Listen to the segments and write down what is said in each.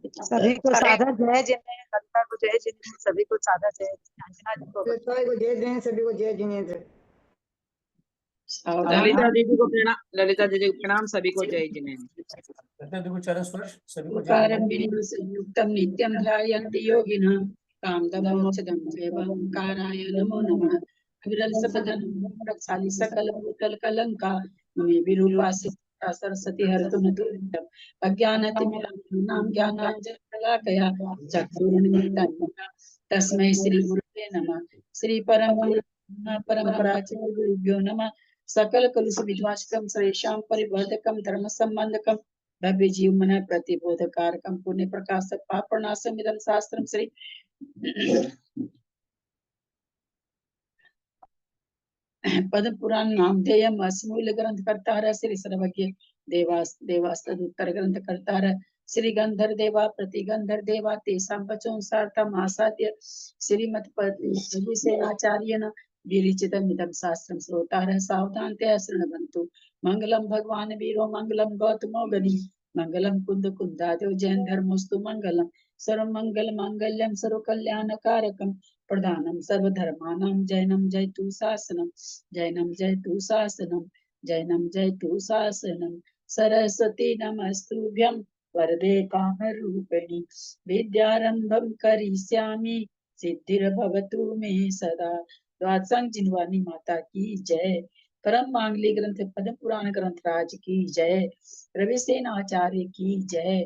सभी को सादर जय जिन्हें, ललिता को जय जिन्हें, सभी को सादर जय। अंजना जी को जय जिनेंद्र, सभी को जय जिनेंद्र। ललिता दीदी को प्रणाम, ललिता दीदी को प्रणाम, सभी को जय जिनेंद्र। चरण स्पर्श सभी को युक्तम नित्यं ध्यायन्ति योगिनः कामदमोक्षदं ओंकाराय नमो नमः। विरल सपदन रक्षाली सकल भूतल कलंका मुनि विरूपासित सरस्वती हरतुमतुलितम अज्ञानतिमिरान्धनां ज्ञानाञ्जनशलाकया चक्षुरुन्मीलितं तस्मै श्री गुरुवे नमः। श्री परम्पराचार्य गुरुभ्यो नमः। सकल कलुष विद्वांसकं श्रेषां परिवर्धकं धर्म संबंधकं भव्य जीवन प्रतिबोधकारकं पुण्य प्रकाशक पापनाशम इदं शास्त्रं श्री पद्म पुराण नामधेयम अस्मूल ग्रंथ करता श्री सर्वज्ञ देवास्तदुत्तर ग्रंथ करता श्री गंधर देवा प्रतिगंधर देवा तेषां पचों सार्थम आसाद्य श्रीमत् सेनाचार्येण विरचितमिदं शास्त्रं श्रोतारः सावधानतया शृण्वन्तु। मंगलम भगवान वीरो मंगलम गौतमो गणि मंगलम कुंद कुंदादेव जैन धर्मोस्तु मंगलम सर्व मंगल मांगल्यम सर्व कल्याण कारकम प्रधानम सर्वधर्मानां जैनम जयतु शासनम जैनम जयतु शासनम जैनम जयतु शासनम सरस्वती नमस्तुभ्यं वरदे कामरूपिणि विद्यारंभं करिष्यामि सिद्धिर्भवतु मे सदा। द्वादशांग जिनवानी माता की जय। परम मांगली ग्रंथ पद्म पुराण ग्रंथ राज की जय। रविसेन आचार्य की जय।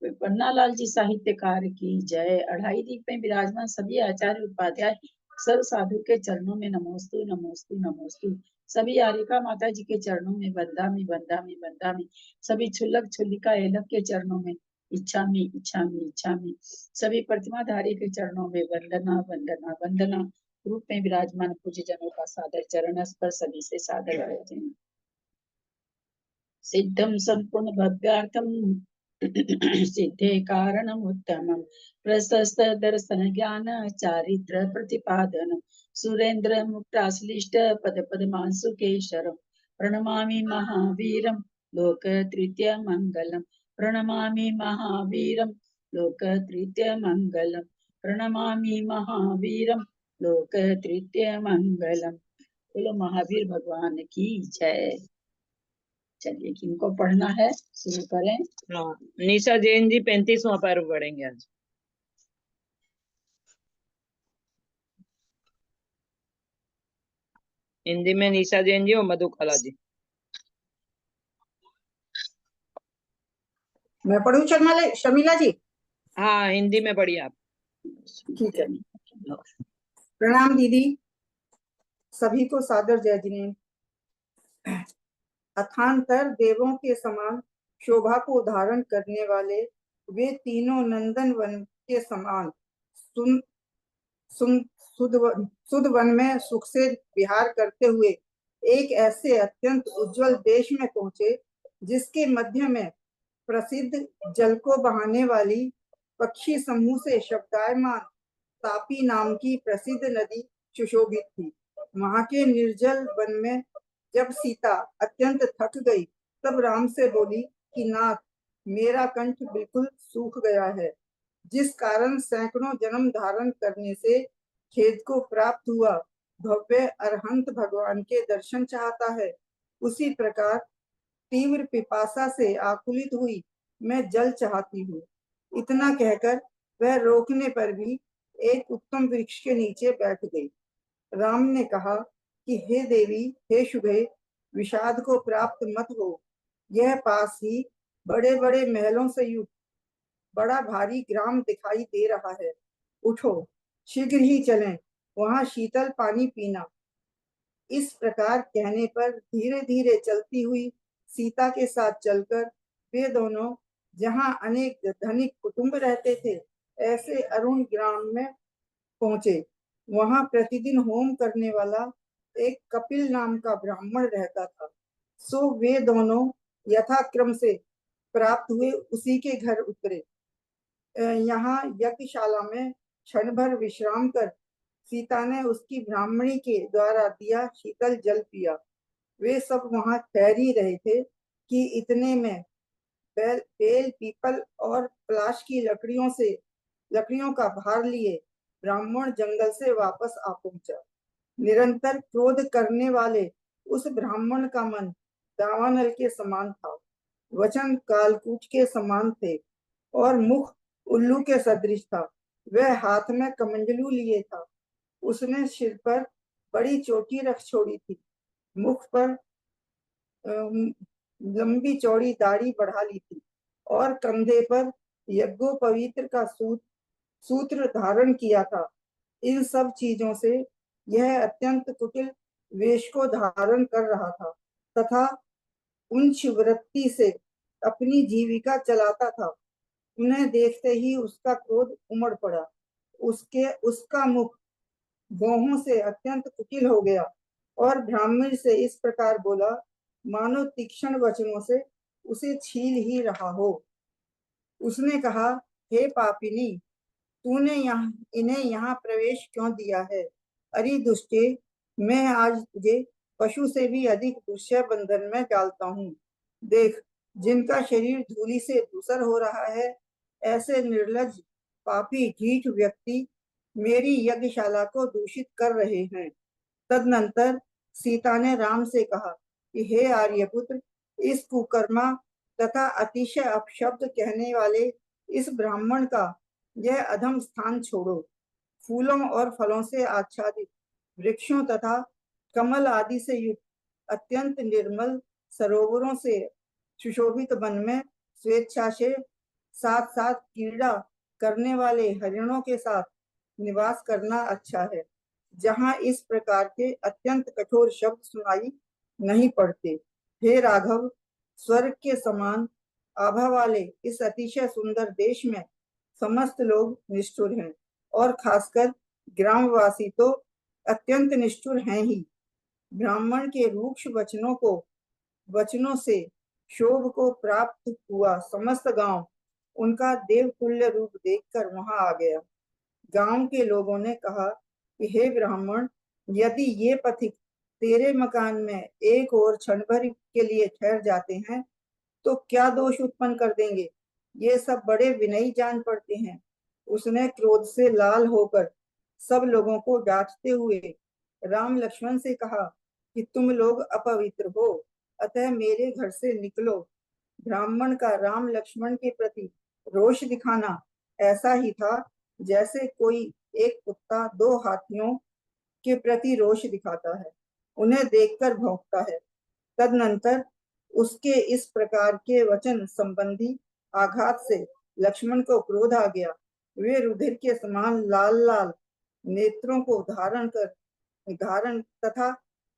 पन्नालाल जी साहित्यकार की जय। अढ़ाई दीप में विराजमान सभी आचार्य उपाध्याय सर्व साधु के चरणों में नमोस्तु नमोस्तु नमोस्तु। सभी आरिका माता जी के चरणों में वंदामि वंदामि वंदामि। सभी छुल्लक छुल्लिका एलक के चरणों में इच्छामि इच्छामि इच्छामि। सभी प्रतिमाधारी के चरणों में वंदना वंदना वंदना। रूप में विराजमान पूज्य जनों का सादर चरण स्पर्श सभी से सादर है। सिद्धम संपूर्ण भव्यार्थम सिद्धे कारणम उत्तमम प्रशस्त दर्शन ज्ञान चारित्र प्रतिपादन सुरेंद्र मुक्ताश्लिष्ट पद पद्मांशु केशरम प्रणमामि महावीरम लोक तृतीय मंगलम प्रणमामि महावीरम लोक तृतीय मंगलम प्रणमामि महावीरम लोक तृतीय मंगलम। बोलो महावीर भगवान की जय। चलिए किनको पढ़ना है शुरू करें। निशा जैन जी 35वां पैरा पढ़ेंगे आज। हिंदी में निशा जैन जी और मधुकला जी। मैं पढ़ूं शर्मिला जी? हाँ हिंदी में पढ़िए आप। ठीक है। प्रणाम दीदी, सभी को सादर जय जिनेंद्र। अथांतर देवों के समान शोभा को धारण करने वाले वे तीनों नंदन वन के समान सुध वन में सुख से विहार करते हुए एक ऐसे अत्यंत उज्जवल देश में पहुंचे जिसके मध्य में प्रसिद्ध जल को बहाने वाली पक्षी समूह से शब्दायमान तापी नाम की प्रसिद्ध नदी सुशोभित थी। वहां के निर्जल वन में जब सीता अत्यंत थक गई तब राम से बोली कि नाथ, मेरा कंठ बिल्कुल सूख गया है, जिस कारण सैकड़ों जन्म धारण करने से खेद को प्राप्त हुआ भव्य अरहंत भगवान के दर्शन चाहता है। उसी प्रकार तीव्र पिपासा से आकुलित हुई मैं जल चाहती हूँ। इतना कहकर वह रोकने पर भी एक उत्तम वृक्ष के नीचे बैठ गई। राम ने कहा कि हे देवी, हे शुभे, विषाद को प्राप्त मत हो। यह पास ही बड़े बड़े महलों से युक्त बड़ा भारी ग्राम दिखाई दे रहा है। उठो, शीघ्र ही चलें, वहां शीतल पानी पीना। इस प्रकार कहने पर धीरे धीरे चलती हुई सीता के साथ चलकर वे दोनों जहां अनेक धनिक कुटुंब रहते थे ऐसे अरुण ग्राम में पहुंचे। वहां प्रतिदिन होम करने वाला एक कपिल नाम का ब्राह्मण रहता था। सो वे दोनों यथाक्रम से प्राप्त हुए उसी के घर उतरे। यहाँ यज्ञशाला में क्षण भर विश्राम कर सीता ने उसकी ब्राह्मणी के द्वारा दिया शीतल जल पिया। वे सब वहां ठहरी रहे थे कि इतने में बेल, पीपल और पलाश की लकड़ियों का भार लिए ब्राह्मण जंगल से वापस आ पहुंचा। निरंतर क्रोध करने वाले उस ब्राह्मण का मन दावानल के समान था, वचन कालकूट के समान थे और मुख उल्लू के सदृश था। वह हाथ में कमंडलू लिए था। उसने सिर पर बड़ी चोटी रख छोड़ी थी, मुख पर लंबी चौड़ी दाढ़ी बढ़ा ली थी और कंधे पर यज्ञोपवीत का सूत्र धारण किया था। इन सब चीजों से यह अत्यंत कुटिल वेश को धारण कर रहा था तथा उच्च वृत्ति से अपनी जीविका चलाता था। उन्हें देखते ही उसका क्रोध उमड़ पड़ा। उसका मुख भौहों से अत्यंत कुटिल हो गया और ब्राह्मण से इस प्रकार बोला मानो तीक्ष्ण वचनों से उसे छील ही रहा हो। उसने कहा, हे पापिनी, तूने इन्हें यहाँ प्रवेश क्यों दिया है? अरे दुष्टे, मैं आज तुझे पशु से भी अधिक दुष्य बंधन में डालता हूँ। देख, जिनका शरीर धूलि से धूसर हो रहा है, ऐसे निर्लज पापी ढीठ व्यक्ति मेरी यज्ञशाला को दूषित कर रहे हैं। तदनंतर सीता ने राम से कहा कि हे आर्यपुत्र, इस कुकर्मा तथा अतिशय अपशब्द कहने वाले इस ब्राह्मण का यह अधम स्थान छोड़ो। फूलों और फलों से आच्छादित वृक्षों तथा कमल आदि से युक्त अत्यंत निर्मल सरोवरों से सुशोभित वन में स्वेच्छा से साथ साथ क्रीड़ा करने वाले हरिणों के साथ निवास करना अच्छा है, जहाँ इस प्रकार के अत्यंत कठोर शब्द सुनाई नहीं पड़ते। हे राघव, स्वर्ग के समान आभा वाले इस अतिशय सुंदर देश में समस्त लोग निष्ठुर हैं और खासकर ग्रामवासी तो अत्यंत निष्ठुर हैं ही। ब्राह्मण के रूक्ष वचनों से शोभ को प्राप्त हुआ समस्त गांव उनका देवतुल्य रूप देखकर वहां आ गया। गांव के लोगों ने कहा कि हे ब्राह्मण, यदि ये पथिक तेरे मकान में एक और क्षण भर के लिए ठहर जाते हैं तो क्या दोष उत्पन्न कर देंगे? ये सब बड़े विनयी जान पड़ते हैं। उसने क्रोध से लाल होकर सब लोगों को डांटते हुए राम लक्ष्मण से कहा कि तुम लोग अपवित्र हो, अतः मेरे घर से निकलो। ब्राह्मण का राम लक्ष्मण के प्रति रोष दिखाना ऐसा ही था जैसे कोई एक कुत्ता दो हाथियों के प्रति रोष दिखाता है, उन्हें देखकर भौंकता है। तदनंतर उसके इस प्रकार के वचन संबंधी आघात से लक्ष्मण को क्रोध आ गया। वे रुधिर के समान लाल लाल नेत्रों को धारण तथा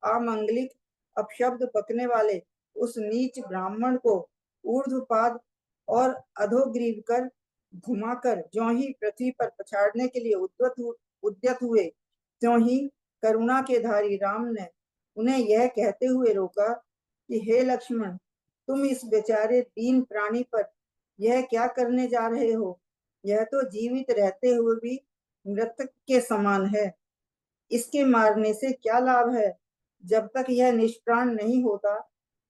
अमंगलिक अपशब्द पकने वाले उस नीच ब्राह्मण को ऊर्ध्वपाद और अधोग्रीव कर घुमाकर ज्यों ही पृथ्वी पर पछाड़ने के लिए उद्यत हुए, त्यों ही करुणा के धारी राम ने उन्हें यह कहते हुए रोका कि हे लक्ष्मण, तुम इस बेचारे दीन प्राणी पर यह क्या करने जा रहे हो? यह तो जीवित रहते हुए भी मृतक के समान है। इसके मारने से क्या लाभ है? जब तक यह निष्प्राण नहीं होता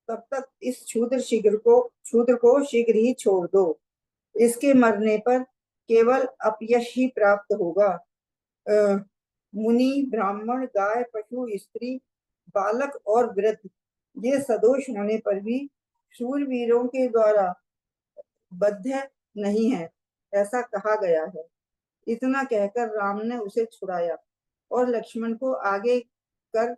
तब तक इस क्षुद्र को शीघ्र ही छोड़ दो। इसके मरने पर केवल अपयश ही प्राप्त होगा। मुनि, ब्राह्मण, गाय, पशु, स्त्री, बालक और वृद्ध ये सदोष होने पर भी शूरवीरों के द्वारा बद्ध नहीं है, ऐसा कहा गया है। इतना कहकर राम ने उसे छुड़ाया और लक्ष्मण को आगे कर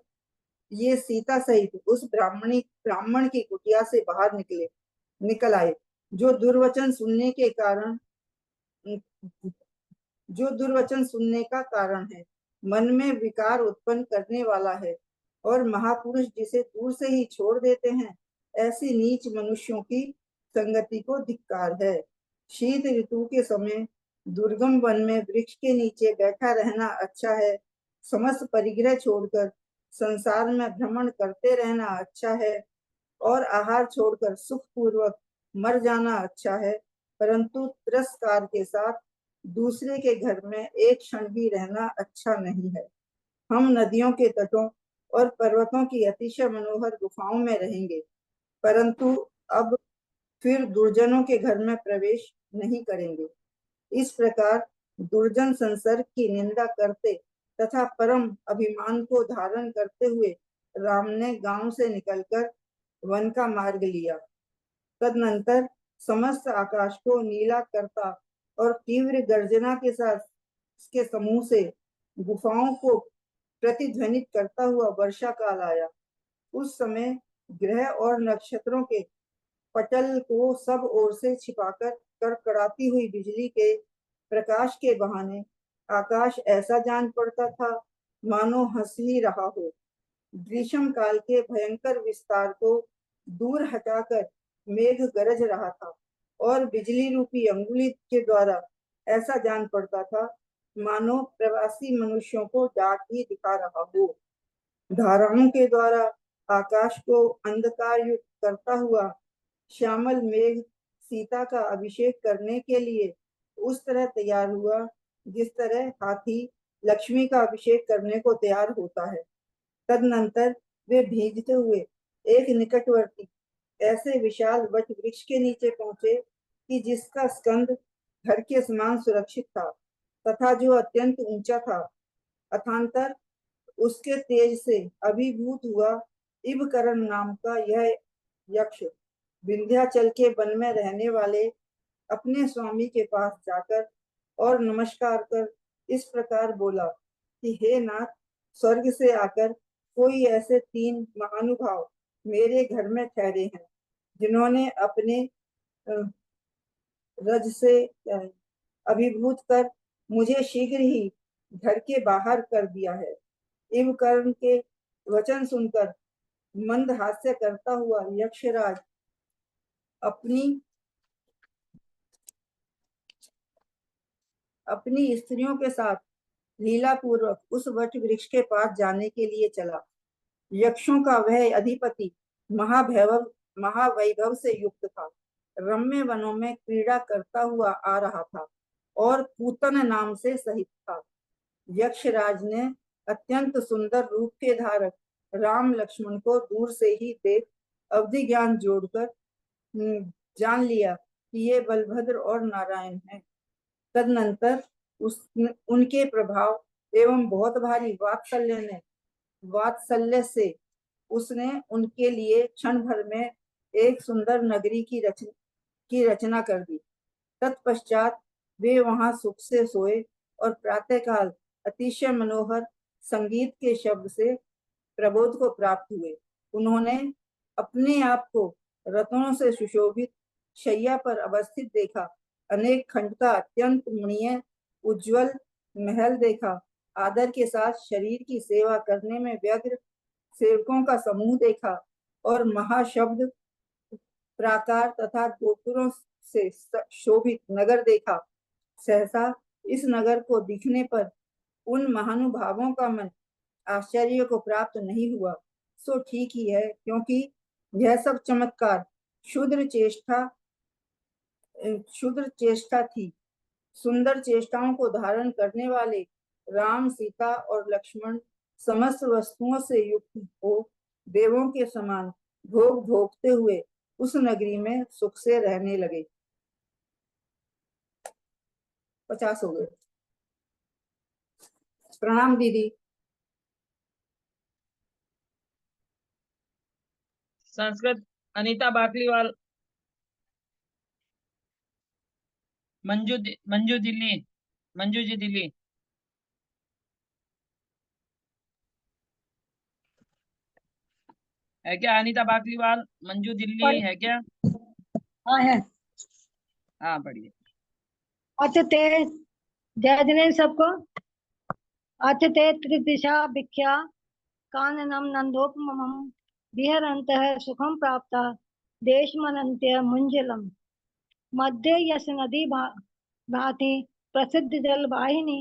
ये सीता सहित उस ब्राह्मण की कुटिया से बाहर निकल आए, जो दुर्वचन सुनने का कारण है, मन में विकार उत्पन्न करने वाला है और महापुरुष जिसे दूर से ही छोड़ देते हैं, ऐसी नीच मनुष्यों की संगति को धिक्कार है। शीत ऋतु के समय दुर्गम वन में वृक्ष के नीचे बैठा रहना अच्छा है। समस्त परिग्रह छोड़कर संसार में भ्रमण करते रहना अच्छा है और आहार छोड़कर सुखपूर्वक मर जाना अच्छा है, परंतु तिरस्कार के साथ दूसरे के घर में एक क्षण भी रहना अच्छा नहीं है। हम नदियों के तटों और पर्वतों की अतिशय मनोहर गुफाओं में रहेंगे, परंतु अब फिर दुर्जनों के घर में प्रवेश नहीं करेंगे। इस प्रकार दुर्जन संसर्ग की निंदा करते तथा परम अभिमान को धारण करते हुए राम ने गांव से निकलकर वन का मार्ग लिया। तदनंतर समस्त आकाश को नीला करता और तीव्र गर्जना के साथ के समूह से गुफाओं को प्रतिध्वनित करता हुआ वर्षा काल आया। उस समय ग्रह और नक्षत्रों के पटल को सब ओर से छिपाकर कड़कड़ाती हुई बिजली के प्रकाश के बहाने आकाश ऐसा जान पड़ता था मानो हंस ही रहा हो। ग्रीष्म काल के भयंकर विस्तार को दूर हटाकर मेघ गरज रहा था और बिजली रूपी अंगुली के द्वारा ऐसा जान पड़ता था मानो प्रवासी मनुष्यों को डांट ही दिखा रहा हो। धाराओं के द्वारा आकाश को अंधकार युक्त करता हुआ श्यामल मेघ सीता का अभिषेक करने के लिए उस तरह तैयार हुआ जिस तरह हाथी लक्ष्मी का अभिषेक करने को तैयार होता है। तदनंतर वे भीगते हुए एक निकटवर्ती ऐसे विशाल वट वृक्ष के नीचे पहुंचे कि जिसका स्कंद घर के समान सुरक्षित था तथा जो अत्यंत ऊंचा था। अथांतर उसके तेज से अभिभूत हुआ इबकरण नाम का यह यक्ष विंध्याचल के वन में रहने वाले अपने स्वामी के पास जाकर और नमस्कार कर इस प्रकार बोला कि हे नाथ, स्वर्ग से आकर कोई ऐसे 3 महानुभाव मेरे घर में ठहरे हैं जिन्होंने अपने रज से अभिभूत कर मुझे शीघ्र ही घर के बाहर कर दिया है। इबकर्ण के वचन सुनकर मंद हास्य करता हुआ यक्षराज अपनी स्त्रियों के साथ लीला पूर्वक उस वट वृक्ष के पास जाने के लिए चला। यक्षों का वह अधिपति महावैभव से युक्त था, रम्य वनों में क्रीड़ा करता हुआ आ रहा था और पूतन नाम से सहित था। यक्षराज ने अत्यंत सुंदर रूप के धारक राम लक्ष्मण को दूर से ही देख अवधि ज्ञान जोड़कर जान लिया कि ये बलभद्र और नारायण हैं। तदनंतर उनके प्रभाव एवं बहुत भारी वात्सल्य से उसने उनके लिए क्षण भर में एक सुंदर नगरी की रचना कर दी। तत्पश्चात वे वहां सुख से सोए और प्रातःकाल अतिशय मनोहर संगीत के शब्द से प्रबोध को प्राप्त हुए। उन्होंने अपने आप को रत्नों से सुशोभित शैया पर अवस्थित देखा, अनेक खंड का अत्यंत मणीय उज्जवल महल देखा, आदर के साथ शरीर की सेवा करने में व्यग्र सेवकों का समूह देखा और महाशब्द प्राकार तथा गोपुरों से शोभित नगर देखा। सहसा इस नगर को दिखने पर उन महानुभावों का मन आश्चर्य को प्राप्त नहीं हुआ। सो ठीक ही है, क्योंकि यह सब चमत्कार क्षुद्र चेष्टा थी। सुंदर चेष्टाओं को धारण करने वाले राम, सीता और लक्ष्मण समस्त वस्तुओं से युक्त हो देवों के समान भोग भोगते हुए उस नगरी में सुख से रहने लगे। 50 हो गए। प्रणाम दीदी। संस्कृत अनीता बाकलीवाल, मंजू जी दिल्ली। है क्या अनीता बाकलीवाल? मंजू दिल्ली है क्या? हाँ है। हाँ बढ़िया। अच्छा ते जय जिने सबको। अच्छा ते त्रिदिशा भिख्या काननम नंदोपमम विहरन्तः सुखम प्राप्ता देशमनन्त्य मुंजलम मध्ये यस नदी भाति प्रसिद्ध जल वाहिनी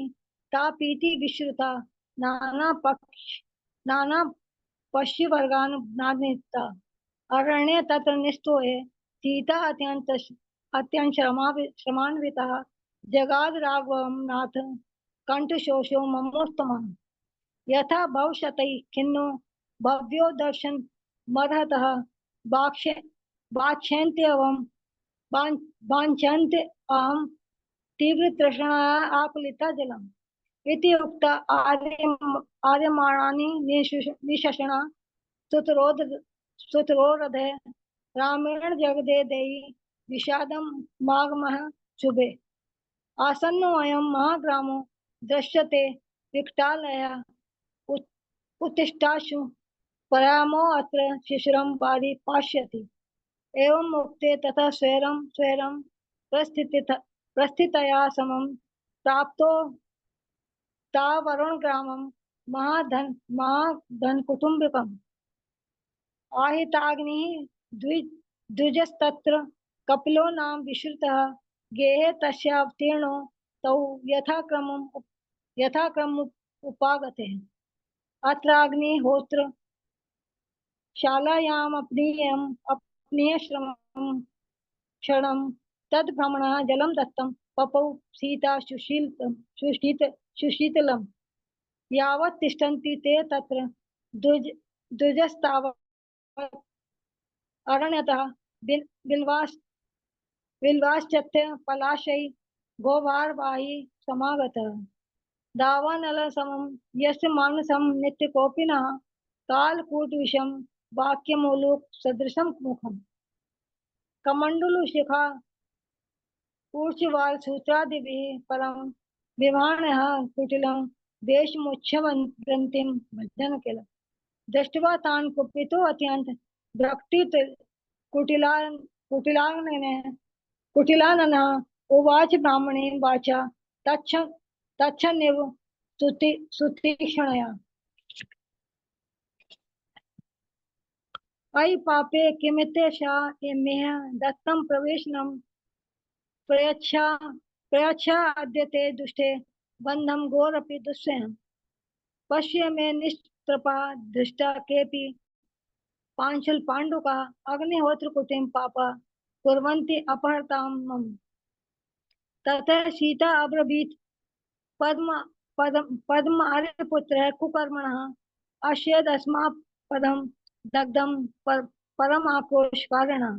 तापीति विश्रुता नाना पश्य वर्गानुनादिता अरण्य तत्र निस्तोये सीता अत्यंत श्रमान्विता जगाद राघवम नाथ कंठशोषो ममोस्तमः यथा भविष्यति खिन्नो भव्यो दर्शन मरहतः वाक्षेन्त्यवं वाञ्छन्ति अहं तीव्रतृष्णया आकुलिता जलम् इति उक्ता आर्यमाणानि निशशना सुतरोरधे रामेण जगदे देयी विषादं मागमः शुभे आसन्नोऽयं महाग्रामो दृश्यते विकटालयः उत्तिष्ठाशु परामो अत्र शिशिरं पारिपाश्यति एवं मुक्ते तथा स्वैरं प्रस्थितया समं प्राप्तो तावरुण ग्रामं महाधन कुटुंबिकम् आहिताग्निः द्विजस्तत्र कपिलो नाम विश्रुतः गेहे तस्यावतीर्णो तौ यथाक्रम उपागते अत्राग्निहोत्र शालायाम् अपनीय क्षणं तद्भ्रमणः जलं दत्तं पपौ सीता सुशीतलं यावत् तिष्ठन्ति ते तत्र द्विजस्तावत् अरण्यतः बिल्वाश्चत्य पलाशै गोभारवाही समागतः दावानलसमं यस्य मानसं नित्यकोपिनः कालकूटविषं वाक्यमूलुक सदृशं मुखम् कमण्डलुशिखा ऊर्चिवाल सूत्रादिभिः परं विमानः कुटिलं वेशमुच्छ्रवन्तीं भजन किल दृष्ट्वा तान् कुपितो अत्यन्त द्रक्टित कुटिलाननः उवाच ब्राह्मणेन वाचा तच्छन्निव सुतीक्ष्णया अयि पापे किमित्येषा इमेह दत्तं प्रवेशनं प्रयच्छा अद्यते दुष्टे बन्धं घोरपि दुःसहं पश्य मे निष्त्रपा दृष्टा केऽपि पांशुल पाण्डुका अग्निहोत्रकुटिं पापा कुर्वन्ति अपहर्तां मम ततः सीता अब्रवीत् पद्म आर्यपुत्रः कुकर्मणः अश्यदस्मात् पदं दग्धं परमाक्रोशकारिणः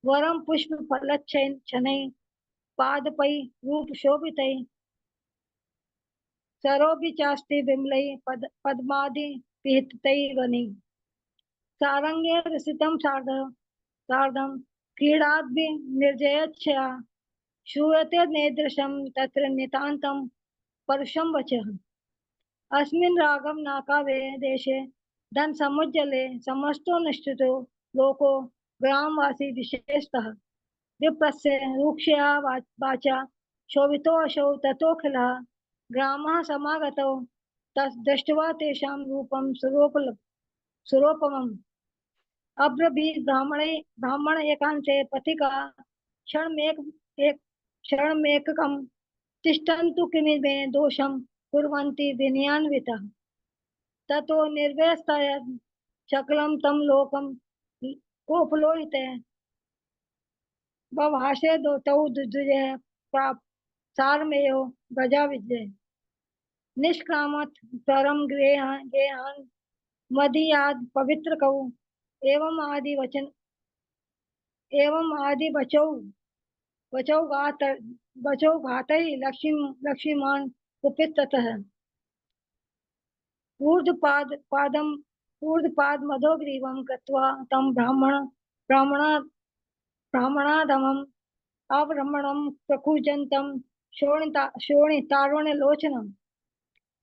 वरं पुष्पफलच्छनैः पादपैः रूपशोभितैः सरोऽपि चास्ति विमलैः पद्मादिपिहितैः वनैः सारङ्गे रसितं सार्धं क्रीडाद्भिः निर्जयच्छया श्रूयते नेदृशं तत्र नितान्तं परुषं वचः अस्मिन् रागं नाकावे देशे धन समुज्जले समस्तो निष्ठितो लोको ग्रामवासी विशेषतः विप्रस्य रूक्षया वाचा शोभितो असौ ततोऽखिलः ग्रामः समागतौ तद्दृष्ट्वा तेषां रूपं स्वरूपमम् अब्रवीत् ब्राह्मण एकांते पथिका क्षणमेककं तिष्ठन्तु किमि मे दोषं कुर्वन्ति विनयान्वितः ततो निर्व्यस्ताय शकलं तं लोकं कोपलोहिते बभाषे तौ द्विजः प्राप्त सारमेयो गजाविजय निष्क्रामत् परम गेहान् मदीयाद पवित्र कौ एवं आदि वचौ घातै लक्ष्मीमान कुपिततः ऊर्ध्वपाद मधोग्रीवं कृत्वा तं ब्राह्मणाधमम् अब्रह्मणं प्रकुजन्तं शोणितारुण्यलोचनं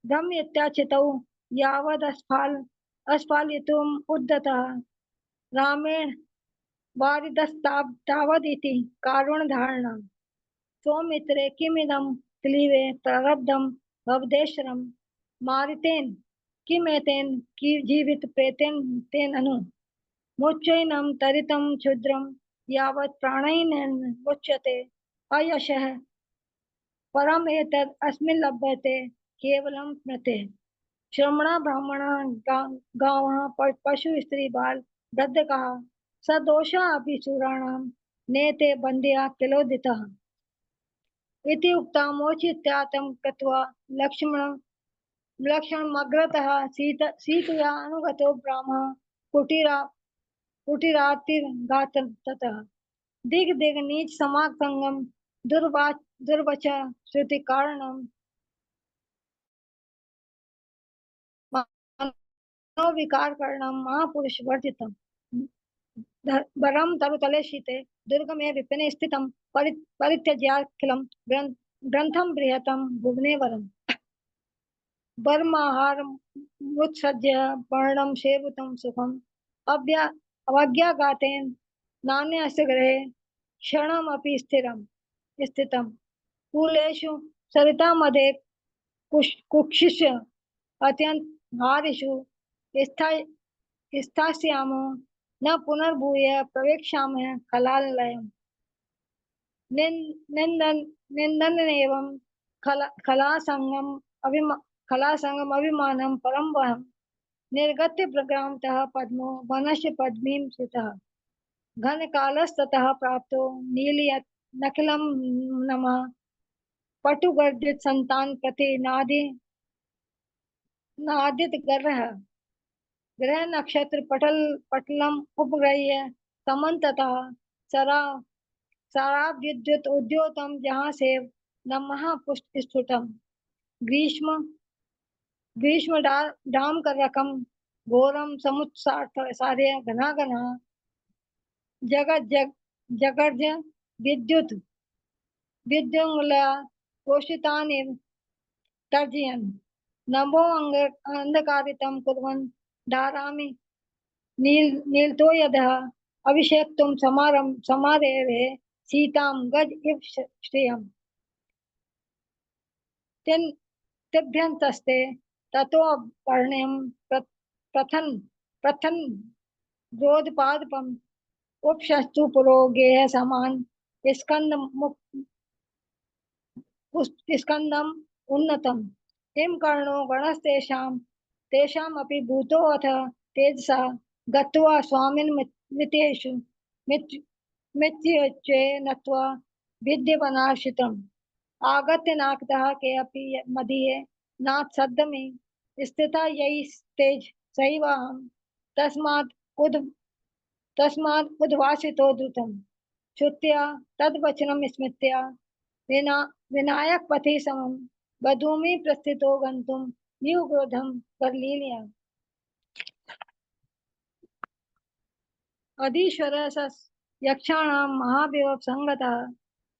ब्रह्मेत्याचितौ यावदस्फालयितुम् उद्यतः रामेण वारिदस्तावदिति कारुण्यधारणा सौमित्रे किमिदं क्लीवे प्रारब्धं भवदेश्वरं मारितेन किमेतेन जीवित प्रेतेन तेन अनु मुच्चैनं तरितं क्षुद्रं यावत् प्राणैन मुच्यते अयशः परम एतद् अस्मिन् लभ्यते केवलं स्मृते श्रमणा ब्राह्मणः गावः पशु स्त्री बाल वृद्धकाः सदोषा अपि शूराणां नेते बन्द्या किलोदितः इति उक्तामोचित्यातं कृत्वा लक्ष्मणमग्रतः सीतया अनुगतो ब्राह्मः कुटीरातिर्गातः दिग दिग नीच समाग संगम दुर्वच श्रुति कारणम मनोविकार कारणम महापुरुष वर्जितम वरम तरुतले शीते दुर्गमे विपिने स्थितम परित्यज्याखिलम ग्रंथम बृहतम भुवने वरम वर्माहार मुत्सज्य वर्णम सेवुतम सुखम अवज्ञाघातेन नान्यस्य गृहे क्षणमपि स्थितम कूलेषु सरितामदे कुक्षिष्य अत्यंत हारिषु स्थास्यामो न पुनर्भूय प्रवेक्ष्यामः खलालयम् निन्दन्नेवं खलासंगम अभिमानं परम वहम् निर्गत्य प्रग्रामतः पद्मो वनस्य पद्मीं स्थितः घनकालस्ततः प्राप्तो नीलयत् नखिलं नमः पटुगर्जित संतान प्रति नादित ग्रह नक्षत्र पटलम उपग्रह्य समन्ततः सरा विद्युत उद्योतम जहाँ से नमः पुष्ट स्फुटम ग्रीष्म डाम कर रकम घोरम समुत्सार्य घना घना जगर्ज विद्युत विद्युंगला पोषितानि तर्जयन् नभो अंधकारितं कुर्वन् धारामि नीलतो यदः अभिषेक्तुं समारेहे सीतां गज इव श्रियम् तिभ्यन्तस्ते ततो वर्ण्यं प्रथन गोदपादपम् उपशस्तु पुरोगेह समान स्कंदम उन्नतम हिम कर्णो गणस्तेषामपि भूतो अथ तेजसा गत्वा स्वामिन् मितेषु मित्युच्चे नत्वा विद्यवनार्षितम् आगत्य नाकतः के अपि मदीये नाथ सद्दमे स्थिता यही तेज सैवाहं तस्मात् उद्वासितो द्रुतम् श्रुत्या तद्वचनं स्मृत्या विनायक पथि समं बधूमि प्रस्थितो गन्तुं न्यूक्रोधं करलीलया अधीश्वरः यक्षाणां महाविभव संगतः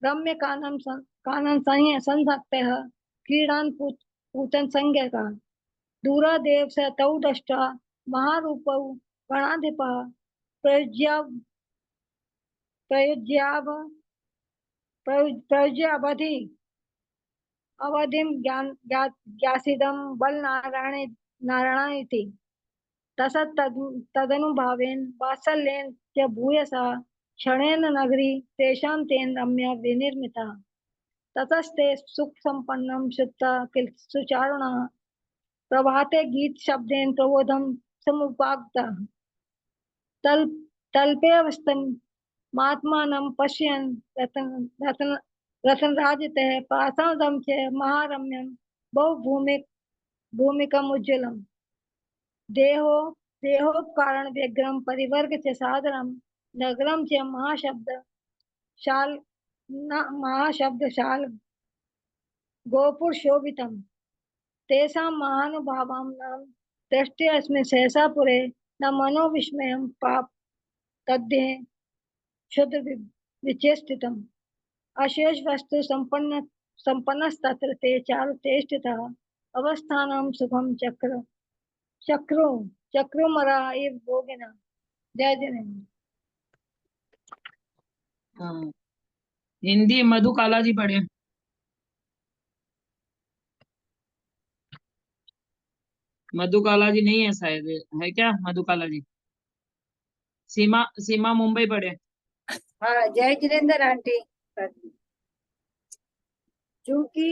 रम्य कानन संसक्तः क्रीडान् पूतन संज्ञकः दूरादेव स तौ दष्टा महारूपौ गणाधिपः प्रयुज्यावधि अवधिं ज्ञासिदं बलनारायणेति तदनुभावेन वात्सल्येन च भूयसा क्षणेन नगरी तेषां तेन रम्या विनिर्मिता ततस्ते सुख संपन्नं शुद्धा किल सुचारुणः प्रभाते गीत शब्देन प्रबोधम समुपागतः तल्पेऽवस्थं महात्मानं पश्यन् रतनराजितः पाषाणदं च महारम्यं भूमिकम् उज्ज्वलम् देहोपकारण व्यग्रम परिवर्ग च सादरम नगरम च महाशब्दशाल गोपुर शोभितम तेषां महानुभावानां दृष्टे अस्मिन् सहसापुरे न मनोविस्मयं पाप तद्धे शुद्ध विचेष्टितम् अशेष वस्तु संपन्नस्तत्र ते चारु तेष्टितः अवस्थानं सुखं चक्रुमरा इव भोगिना जय जनेन्द्र। हाँ, हिंदी मधुकाला जी पढ़े। मधुकाला जी नहीं है शायद, है क्या मधुकाला जी? सीमा मुंबई पढ़े। हाँ जय जिनेन्द्र आंटी। चूंकि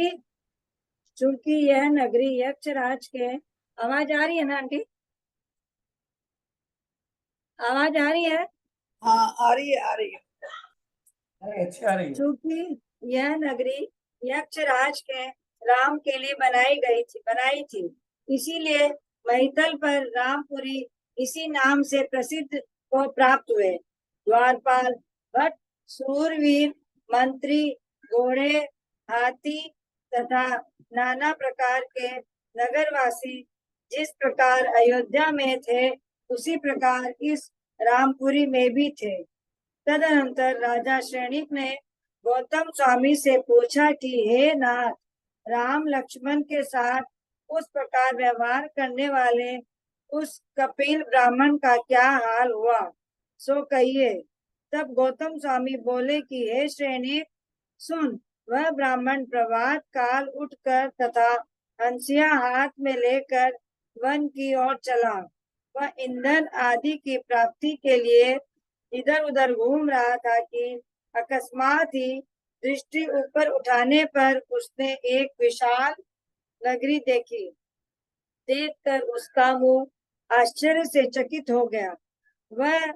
यह नगरी यक्षराज के आवाज आ रही है ना आंटी? आवाज आ रही है? हाँ आ रही है अरे अच्छी आ रही है। चूंकि यह नगरी यक्षराज के राम के लिए बनाई थी इसीलिए महितल पर रामपुरी इसी नाम से प्रसिद्ध को प्राप्त हुए। द्वारपाल भट्ट सूरवीर, मंत्री, घोड़े, हाथी तथा नाना प्रकार के नगरवासी जिस प्रकार अयोध्या में थे उसी प्रकार इस रामपुरी में भी थे। तदनंतर राजा श्रेणिक ने गौतम स्वामी से पूछा कि हे नाथ, राम लक्ष्मण के साथ उस प्रकार व्यवहार करने वाले उस कपिल ब्राह्मण का क्या हाल हुआ, सो कहिए। तब गौतम स्वामी बोले कि हे श्रेणिक, सुन, वह ब्राह्मण प्रभात काल उठकर तथा हंसिया हाथ में लेकर वन की ओर चला। वह ईंधन आदि की प्राप्ति के लिए इधर उधर घूम रहा था कि अकस्मात ही दृष्टि ऊपर उठाने पर उसने एक विशाल नगरी देखी। देखकर उसका मुंह आश्चर्य से चकित हो गया। वह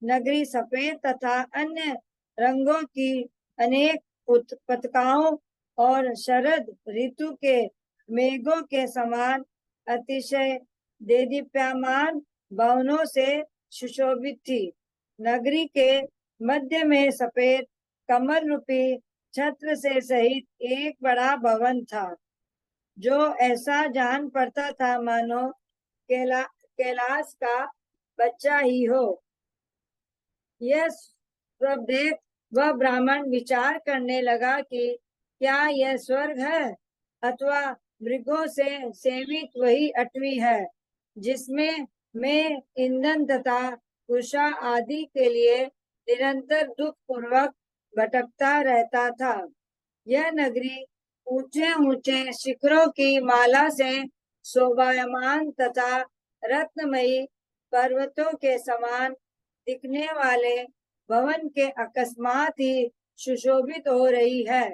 नगरी सफेद तथा अन्य रंगों की अनेक पताकाओं और शरद ऋतु के मेघों के समान अतिशय देदीप्यमान भवनों से सुशोभित थी। नगरी के मध्य में सफेद कमल रूपी छत्र से सहित एक बड़ा भवन था, जो ऐसा जान पड़ता था मानो कैलाश का बच्चा ही हो। यह सब देख वह ब्राह्मण विचार करने लगा कि क्या यह स्वर्ग है अथवा मृगों से सेवित वही अटवी है, जिसमें मैं ईंधन तथा कुशा आदि के लिए निरंतर दुख पूर्वक भटकता रहता था। यह नगरी ऊंचे ऊंचे शिखरों की माला से शोभायमान तथा रत्नमयी पर्वतों के समान दिखने वाले भवन के अकस्मात ही सुशोभित हो रही है।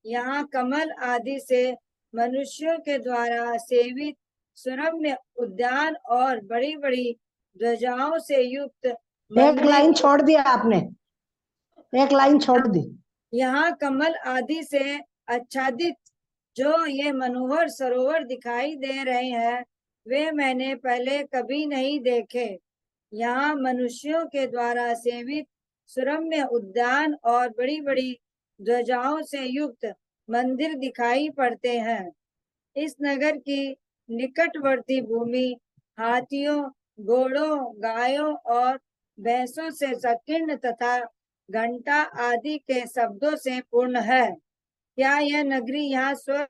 यहाँ कमल आदि से मनुष्यों के द्वारा सेवित सुरम्य उद्यान और बड़ी बड़ी ध्वजाओं से युक्त एक लाइन छोड़ दिया आपने, एक लाइन छोड़ दी। यहाँ कमल आदि से आच्छादित जो ये मनोहर सरोवर दिखाई दे रहे हैं, वे मैंने पहले कभी नहीं देखे। यहाँ मनुष्यों के द्वारा सेवित सुरम्य उद्यान और बड़ी बड़ी ध्वजाओं से युक्त मंदिर दिखाई पड़ते हैं। इस नगर की निकटवर्ती भूमि हाथियों, घोड़ों, गायों और भैंसों से संकीर्ण तथा घंटा आदि के शब्दों से पूर्ण है। क्या यह नगरी यहाँ स्वर्ग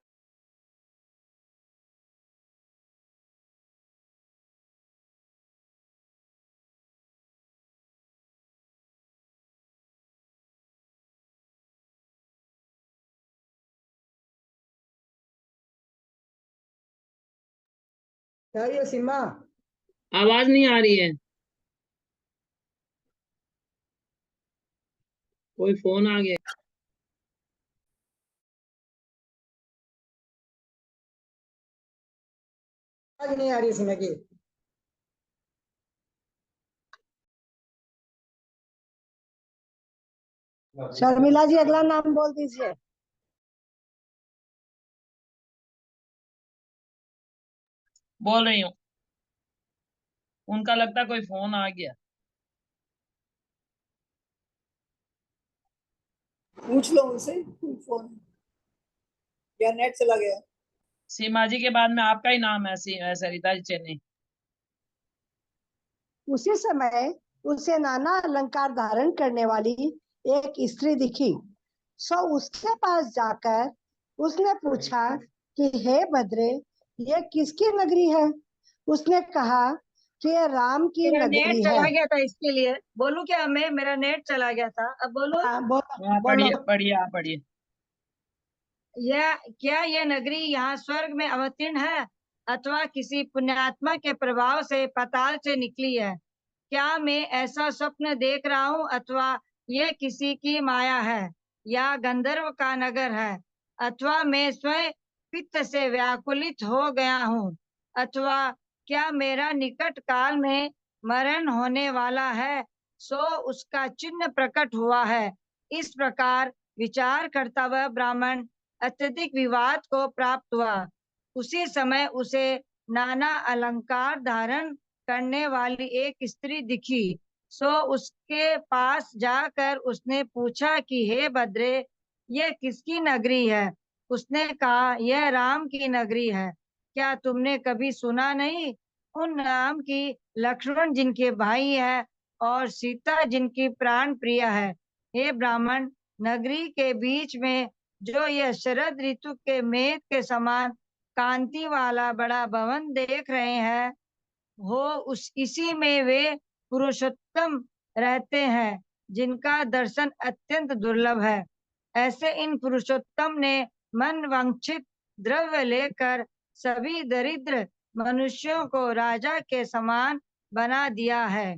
क्या ये सीमा? आवाज नहीं आ रही है, कोई फोन आ गया। आवाज नहीं आ रही सीमा की। शर्मिला जी अगला नाम बोल दीजिए। बोल रही हूँ, उनका लगता कोई फोन आ गया। पूछ लो उनसे, फोन या नेट चला गया। सीमा जी के बाद में आपका ही नाम है, सरिता जी चेन्नई। उसी समय उसे नाना अलंकार धारण करने वाली एक स्त्री दिखी। सो उसके पास जाकर उसने पूछा कि हे भद्रे, ये किसकी नगरी है? उसने कहा कि ये राम की मेरा नेट नगरी चला है। गया था, इसके लिए बोलूं क्या मैं? मेरा नेट चला गया था, अब बोलो। हाँ, बोलो। पढ़िए पढ़िए, आप पढ़िए। क्या यह नगरी यहाँ स्वर्ग में अवतीर्ण है अथवा किसी पुण्यात्मा के प्रभाव से पाताल से निकली है? क्या मैं ऐसा स्वप्न देख रहा हूँ अथवा ये किसी की माया है या गंधर्व का नगर है, अथवा मैं स्वयं पित्त से व्याकुलित हो गया हूँ, अथवा क्या मेरा निकट काल में मरण होने वाला है, सो उसका चिन्ह प्रकट हुआ है। इस प्रकार विचार करता वह ब्राह्मण अत्यधिक विवाद को प्राप्त हुआ। उसी समय उसे नाना अलंकार धारण करने वाली एक स्त्री दिखी। सो उसके पास जाकर उसने पूछा कि हे भद्रे, ये किसकी नगरी है? उसने कहा, यह राम की नगरी है। क्या तुमने कभी सुना नहीं उन राम की, लक्ष्मण जिनके भाई है और सीता जिनकी प्राण प्रिय है? हे ब्राह्मण, नगरी के बीच में जो यह शरद ऋतु के मेघ के समान कांति वाला बड़ा भवन देख रहे हैं, हो उस इसी में वे पुरुषोत्तम रहते हैं जिनका दर्शन अत्यंत दुर्लभ है। ऐसे इन पुरुषोत्तम ने मन वांछित द्रव्य लेकर सभी दरिद्र मनुष्यों को राजा के समान बना दिया है।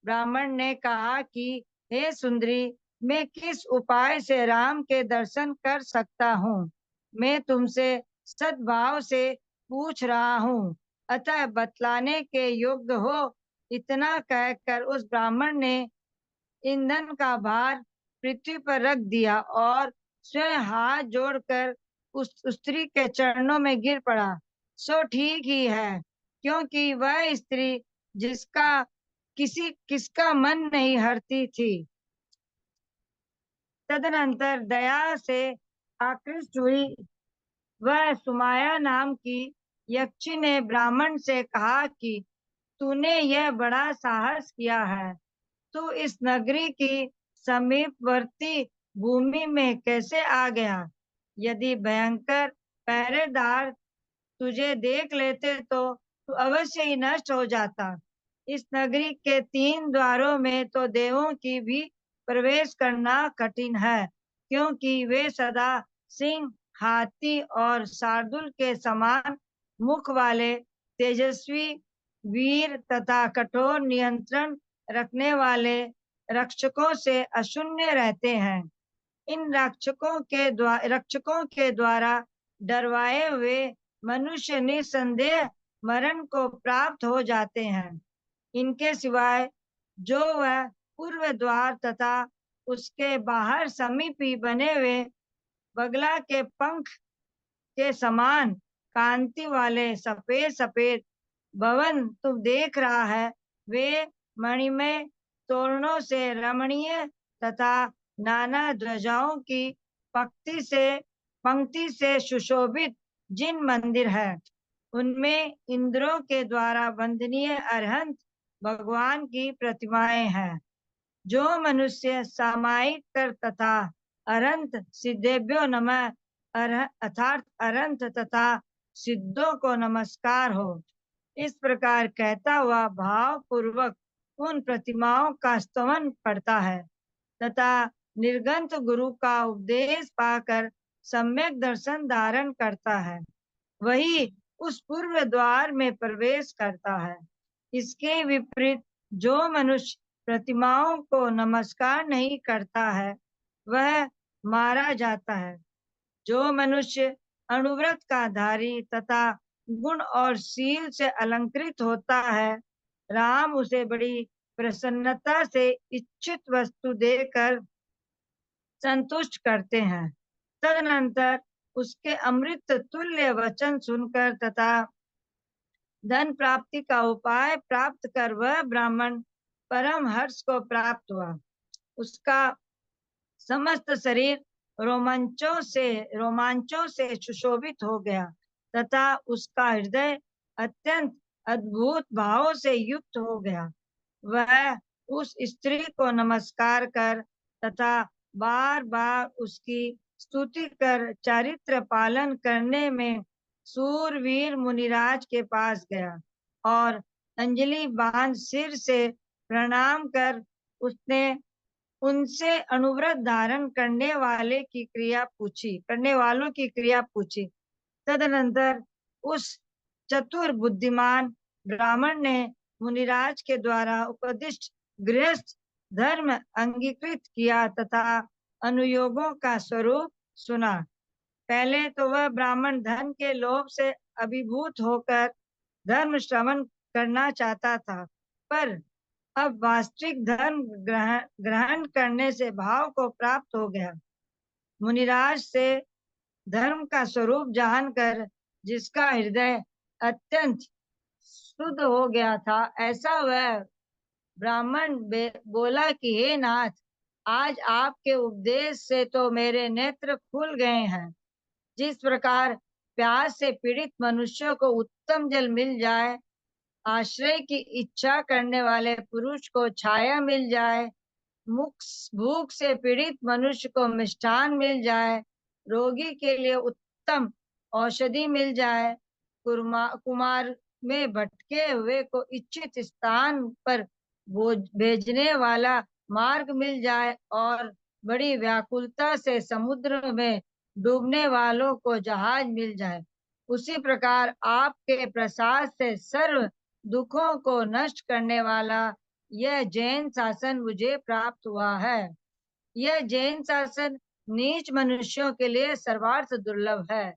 ब्राह्मण ने कहा कि हे सुंदरी, मैं किस उपाय से राम के दर्शन कर सकता हूँ? मैं तुमसे सद्भाव से पूछ रहा हूँ, अतः बतलाने के योग्य हो। इतना कहकर उस ब्राह्मण ने ईंधन का भार पृथ्वी पर रख दिया और स्वयं हाथ जोड़कर उस स्त्री के चरणों में गिर पड़ा। सो ठीक ही है, क्योंकि वह स्त्री जिसका किसका मन नहीं हरती थी। तदनंतर दया से आकृष्ट हुई वह सुमाया नाम की यक्षी ने ब्राह्मण से कहा कि तूने यह बड़ा साहस किया है, तू इस नगरी की समीपवर्ती भूमि में कैसे आ गया? यदि भयंकर पहरेदार तुझे देख लेते तो तू अवश्य ही नष्ट हो जाता। इस नगरी के 3 द्वारों में तो देवों की भी प्रवेश करना कठिन है, क्योंकि वे सदा सिंह, हाथी और शार्दूल के समान मुख वाले तेजस्वी वीर तथा कठोर नियंत्रण रखने वाले रक्षकों से अशून्य रहते हैं। इन रक्षकों के द्वारा डरवाए हुए मनुष्य निसंदेह मरण को प्राप्त हो जाते हैं। इनके सिवाय जो वह पूर्व द्वार तथा उसके बाहर समीपी बने हुए बगला के पंख के समान कांति वाले सफेद सफेद भवन तुम देख रहा है, वे मणिमय तोरणों से रमणीय तथा नाना ध्वजाओं की पंक्ति से सुशोभित जिन मंदिर है, उनमें इंद्रों के द्वारा वंदनीय अरहंत भगवान की प्रतिमाएं हैं। जो मनुष्य सामायिक कर तथा अरंत सिद्धेभ्यो नमः अर्थात अरंत तथा सिद्धों को नमस्कार हो, इस प्रकार कहता हुआ भाव पूर्वक उन प्रतिमाओं का स्तवन करता है तथा निर्गंत गुरु का उपदेश पाकर सम्यक दर्शन धारण करता है, वही उस पूर्व द्वार में प्रवेश करता है। इसके विपरीत जो मनुष्य प्रतिमाओं को नमस्कार नहीं करता है, वह मारा जाता है। जो मनुष्य अनुव्रत का धारी तथा गुण और शील से अलंकृत होता है, राम उसे बड़ी प्रसन्नता से इच्छित वस्तु देकर संतुष्ट करते हैं। तदनंतर उसके अमृत तुल्य वचन सुनकर तथा धन प्राप्ति का उपाय प्राप्त कर वह ब्राह्मण परम हर्ष को प्राप्त हुआ। उसका समस्त शरीर रोमांचों से सुशोभित हो गया तथा उसका हृदय अत्यंत अद्भुत भावों से युक्त हो गया। वह उस स्त्री को नमस्कार कर तथा बार बार उसकी स्तुति कर चारित्र पालन करने में सूरवीर मुनिराज के पास गया और अंजलि बांध सिर से प्रणाम कर उसने उनसे अनुव्रत धारण करने वालों की क्रिया पूछी। तदनंतर उस चतुर बुद्धिमान ब्राह्मण ने मुनिराज के द्वारा उपदिष्ट गृहस्थ धर्म अंगीकृत किया तथा अनुयोगों का स्वरूप सुना। पहले तो वह ब्राह्मण धन के लोभ से अभिभूत होकर धर्म श्रवण करना चाहता था, पर अब वास्तविक धर्म ग्रहण करने से भाव को प्राप्त हो गया। मुनिराज से धर्म का स्वरूप जानकर जिसका हृदय अत्यंत शुद्ध हो गया था, ऐसा वह ब्राह्मण बोला कि हे नाथ, आज आपके उपदेश से तो मेरे नेत्र खुल गए हैं। जिस प्रकार प्यास से पीड़ित मनुष्य को उत्तम जल मिल जाए, आश्रय की इच्छा करने वाले पुरुष को छाया मिल जाए, भूख से पीड़ित मनुष्य को मिष्ठान मिल जाए, रोगी के लिए उत्तम औषधि मिल जाए, कुमार में भटके हुए को इच्छित स्थान पर भेजने वाला मार्ग मिल जाए, और बड़ी व्याकुलता से समुद्र में डूबने वालों को जहाज मिल जाए, उसी प्रकार आपके प्रसाद से सर्व दुखों को नष्ट करने वाला यह जैन शासन मुझे प्राप्त हुआ है। यह जैन शासन नीच मनुष्यों के लिए सर्वार्थ दुर्लभ है,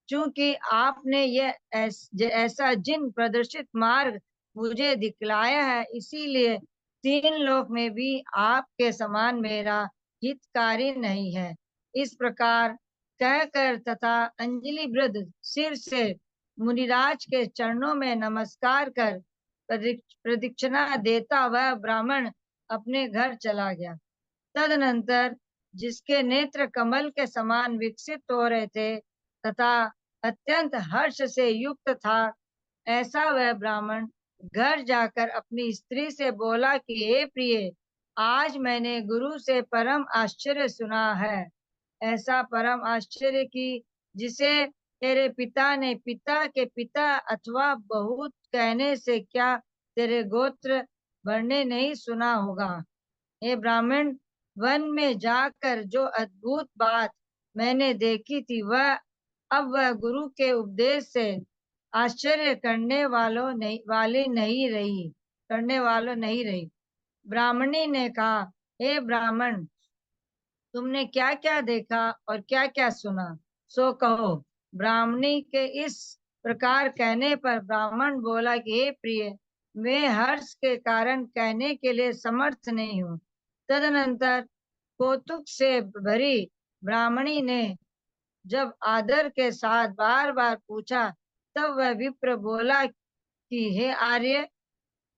क्योंकि आपने यह ऐसा जिन प्रदर्शित मार्ग मुझे दिखलाया है, इसीलिए तीन लोक में भी आपके समान मेरा हितकारी नहीं है। इस प्रकार कहकर तथा अंजलि वृद्ध सिर से मुनिराज के चरणों में नमस्कार कर प्रदक्षिणा देता वह ब्राह्मण अपने घर चला गया। तदनंतर जिसके नेत्र कमल के समान विकसित हो रहे थे तथा अत्यंत हर्ष से युक्त था, ऐसा वह ब्राह्मण घर जाकर अपनी स्त्री से बोला कि हे प्रिय, आज मैंने गुरु से परम आश्चर्य सुना है, ऐसा परम आश्चर्य कि जिसे तेरे पिता ने पिता के पिता अथवा बहुत कहने से क्या तेरे गोत्र भरने नहीं सुना होगा। हे ब्राह्मण, वन में जाकर जो अद्भुत बात मैंने देखी थी, वह अब वह गुरु के उपदेश से आश्चर्य करने वाली नहीं रही। ब्राह्मणी ने कहा, हे ब्राह्मण, तुमने क्या क्या देखा और क्या क्या सुना, सो कहो। ब्राह्मणी के इस प्रकार कहने पर ब्राह्मण बोला कि हे प्रिय, मैं हर्ष के कारण कहने के लिए समर्थ नहीं हूँ। तदनंतर कौतुक से भरी ब्राह्मणी ने जब आदर के साथ बार बार पूछा, तब वह विप्र बोला कि हे आर्य,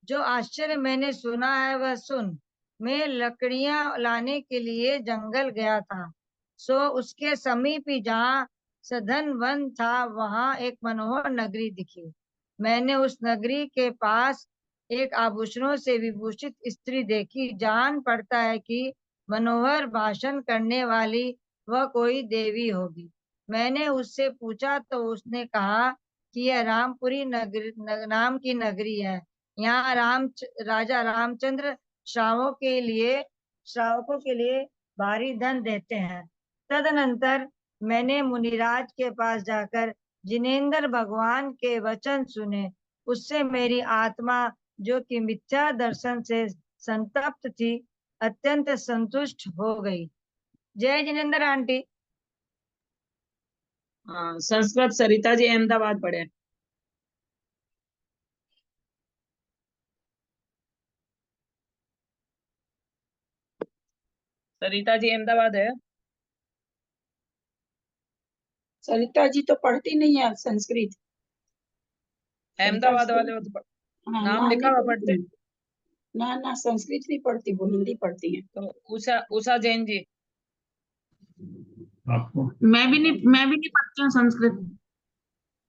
जो आश्चर्य मैंने सुना है वह सुन। मैं लकड़ियां लाने के लिए जंगल गया था, सो उसके समीप ही जहाँ सघन वन था, वहां एक मनोहर नगरी दिखी। मैंने उस नगरी के पास एक आभूषणों से विभूषित स्त्री देखी। जान पड़ता है कि मनोहर भाषण करने वाली वह कोई देवी होगी। मैंने उससे पूछा तो उसने कहा कि यह रामपुरी नाम की नगरी है। यहाँ राजा रामचंद्र श्रावकों के लिए भारी धन देते हैं। तदनंतर मैंने मुनिराज के पास जाकर जिनेंद्र भगवान के वचन सुने। उससे मेरी आत्मा, जो कि मिथ्या दर्शन से संतप्त थी, अत्यंत संतुष्ट हो गई। जय जिनेंद्र आंटी। हाँ, संस्कृत सरिता जी अहमदाबाद पढ़े। सरिता जी अहमदाबाद है। सरिता जी तो पढ़ती नहीं है संस्कृत। अहमदाबाद वाले हो तो हाँ, नाम ना लिखा नहीं हुआ पढ़ती पढ़ते। हैं। ना संस्कृत नहीं पढ़ती, वो हिंदी पढ़ती है। तो उषा जैन जी। मैं भी नहीं पढ़ती हूँ संस्कृत।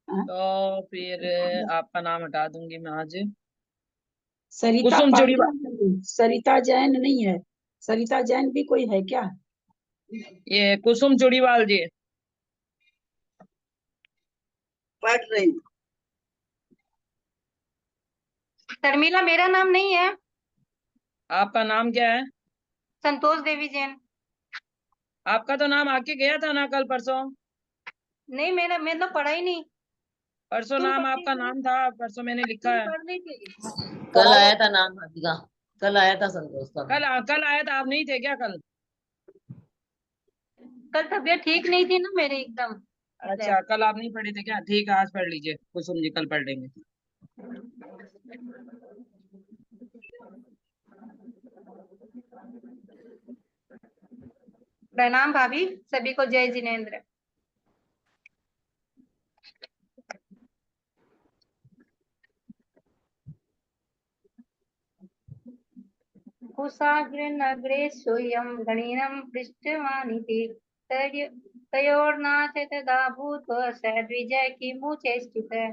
तो फिर आपका नाम हटा दूंगी मैं आज। सरिता कुसुम पाटिल चुड़ीवाल, नहीं, सरिता जैन नहीं है। सरिता जैन भी कोई है क्या? ये कुसुम चुड़ीवाल जी पढ़ रही। शर्मिला मेरा नाम नहीं है। आपका नाम क्या है? संतोष देवी जैन। आपका तो नाम आके गया था ना कल परसों। नहीं, मैं तो पढ़ा ही नहीं। परसों तुम नाम पढ़ती आपका थी? नाम था, परसों मैंने लिखा तुम है। पढ़ रही थी? कल आया था नाम भाभी, कल आया था संतोष का। कल आया था, आप नहीं थे क्या कल? कल तबीयत ठीक नहीं थी ना मेरी एकदम। अच्छा, कल आप नहीं पढ़े थे क्या? ठीक है, आज पढ़ लीजिए कुसुम जी, कल पढ़ लेंगे। प्रणाम भाभी, सभी को जय जिनेंद्र। कुशाग्रनगरे सोऽयं गणिनं पृष्टवानिति तयोर्नाथ तदा भूत्वा स द्विजः किमु चेष्टितः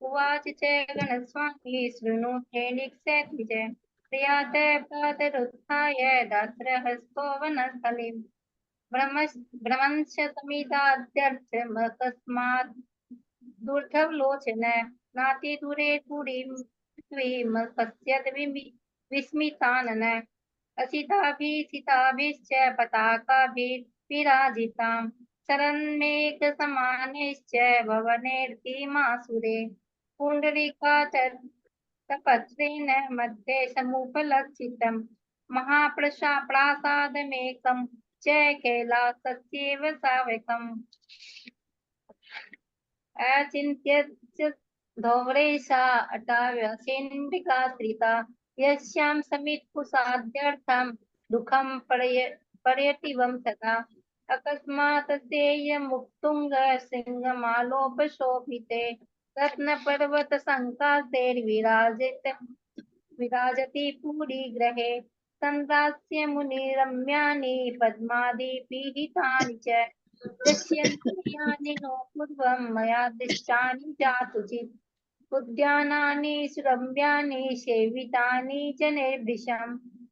उवाच च गणस्वामी शृणु हेलिक्ष द्विजः प्रियातः प्रातरुत्थाय दात्रहस्तो वनस्थले भ्रमंशतमिदाद्यर्थमकस्मात् दुर्धवलोचन नातिदूरे पश्यत विस्मितानन असिताभिसिताभिश्च पताकाभिर्विराजितां शरन्मेघसमानैश्च भवनैर्तीमासुरे पुण्डरीकातपत्रेण मध्ये समुपलक्षितं महाप्रासादमेकं च कैलासस्यैव सावकम् अचिन्त्य धौरेशा अटाव्यसेन्द्रिकाश्रिता यस्यां समित्कुसाद्यर्थं दुःखं पर्यटिवं तथा अकस्मात् सेयमुक्तुङ्ग सिंहमालोपशोभिते रत्नपर्वतसङ्काशैर्विराजति पुरी गृहे संदास्य मुनिरम्यानि पद्मादिपीहितानि च दृश्यन्ते नो पूर्वं मया दृष्टानि जातुचित् उद्यानानि सुरम्यानि सेवितानि जनैर्भृशं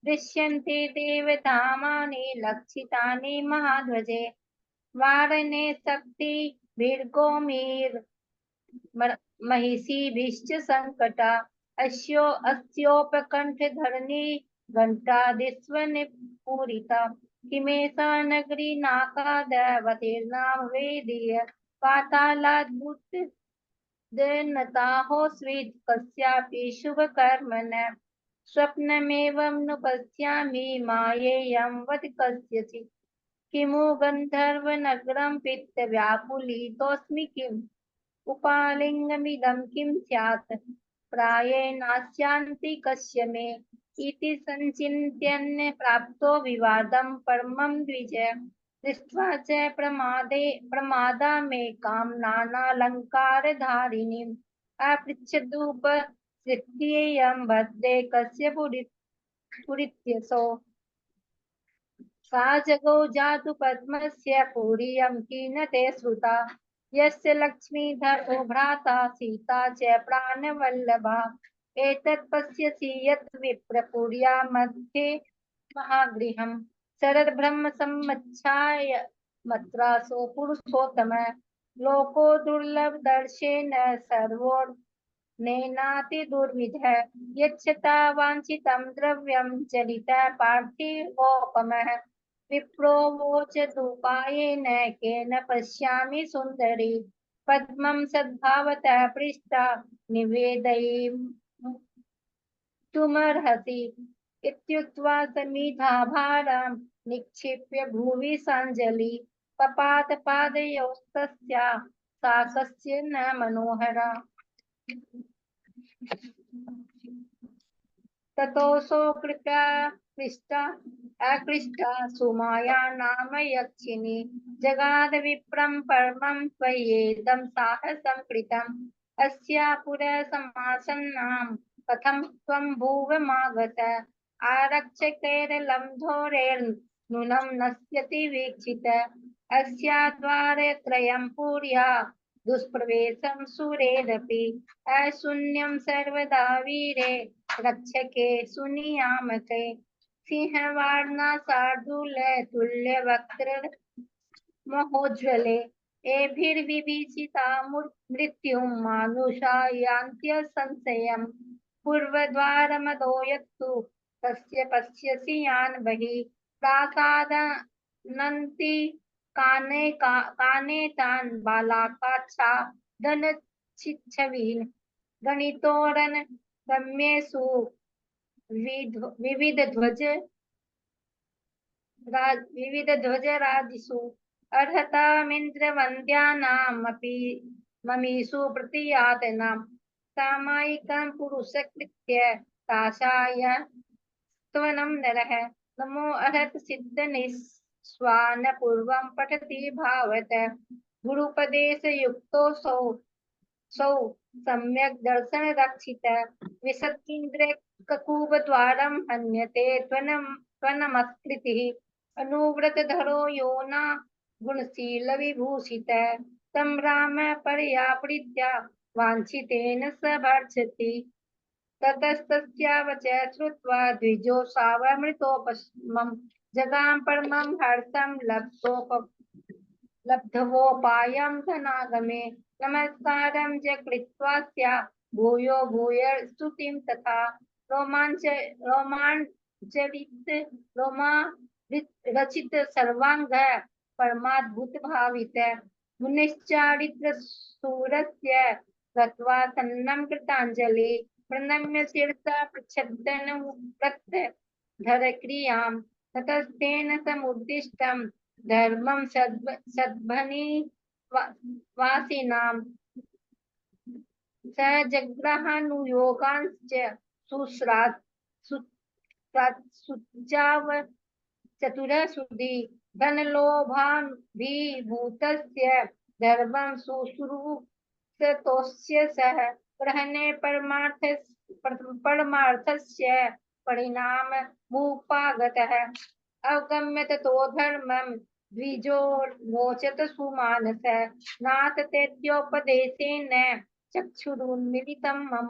दृश्यन्ते देवधामानि लक्षितानि महाध्वजे वारणे शक्तिभिर्गोमीर् महिषीभिश्च सङ्कटा अस्योपकण्ठधरणी घण्टादिस्वनिपूरिता किमेषा नगरी नाकादवतीर्णां वेदीय पातालाद्भुतदन्नताहो स्वीत् कस्यापि शुभकर्मण स्वप्नमेवं नु पश्यामि मायेयं वद कस्यचित् किमु गन्धर्वनगरं पित्तव्याकुलितोऽस्मि किम् उपालिङ्गमिदं किं स्यात् प्रायेणास्यान्ति कस्य मे इति संचिन्त्यन् प्राप्तो विवादं परमं द्विज दृष्ट्वा च प्रमादामेकां नानालङ्कारधारिणीम् अपृच्छदुपसृत्येयं भद्रे कस्य पुरित्यसौ सा जगौ जातु पद्मस्य पुरीयं किन ते श्रुता यस्य लक्ष्मीधरो भ्राता सीता च प्राणवल्लभा एतत् पश्यसि यत् विप्रपुर्या मध्ये महागृहं शरद्ब्रह्म सम्मच्छाय मत्रासो पुरुषोत्तम लोको दुर्लभ दर्शेन सर्वोर्नेनाति दुर्विधः यच्छता वाञ्छितं द्रव्यं चलितः पार्थिवोपमः विप्रोवोच धूपायेन केन पश्यामि सुन्दरी पद्मं सद्भावतः पृष्ठा निवेदयितुमर्हसि इत्युक्त्वा समिधाभारं निक्षिप्य भुवि साञ्जलि पपात पादयोस्तस्या सा कस्य न मनोहरा ततोऽसौ कृपया अकृष्टा सुमाया नाम यक्षिणी जगाद विप्रं परमं त्वय्येदं साहसं कृतम् अस्या पुरः समासन्नां कथं त्वं भुवमागत आरक्षकैर्लब्धोरेर्नूनं नश्यति वीक्षित अस्या द्वारत्रयं पुर्या दुष्प्रवेशं सुरेरपि अशून्यं सर्वदा वीरे रक्षके सुनियामके सिंहवार्णा शार्दूल तुल्यवक्त्र महोज्ज्वले एभिर्विभीषिता मृत्युं मानुषा यान्त्य संशयम् पूर्वद्वारमदो यत्तु तस्य पश्यसि यान् बहिः प्रासादनन्ति काने तान् बालाकाच्छादनच्छिच्छवीन् गणितोरन रम्येषु विविधध्वजराजिषु अर्हतामिन्द्रवन्द्यानामपि ममीषु प्रतियातनां सामायिकं पुरुषकृत्य तासाय त्वनं नरः नमो अर्हत सिद्धनिस्वान पूर्वं पठति भावत गुरुपदेशयुक्तो सौ सम्यक् दर्शन रक्षित विशतीन्द्र ककूपद्वारं हन्यते त्वनमस्कृतिः अनुव्रतधरो यो न गुणशीलविभूषितः तं राम पर्यापृत्या वाञ्छितेन स भर्त्सति ततस्तस्यावच श्रुत्वा द्विजो सावमृतोपमं जगाम परमं हर्षं लब्धवोपायं धनागमे नमस्कारं च कृत्वा स्या भूयो भूय स्तुतिं तथा रोमाञ्चरित रोमा रचित सर्वांग परमाद्भुत भावित मुनिश्चारित्र सूरस्य गत्वा तन्नं कृताञ्जलि प्रणम्य शिरसा प्रच्छदन धरक्रियां ततस्तेन समुद्दिष्टं धर्मं सद्भनि वासिनां स जग्रहानुयोगांश्च सुस्रात् सुचाव चतुरः सुधी धनलोभाभिभूतस्य धर्मं सुश्रुतोस्य सह ग्रहणे परमार्थस्य परिणाममुपागतः अवगम्य ततो धर्मं द्विजोर्वोचत सुमानसः नाथ तेद्योपदेशेन चक्षुरुन्मीलितं मम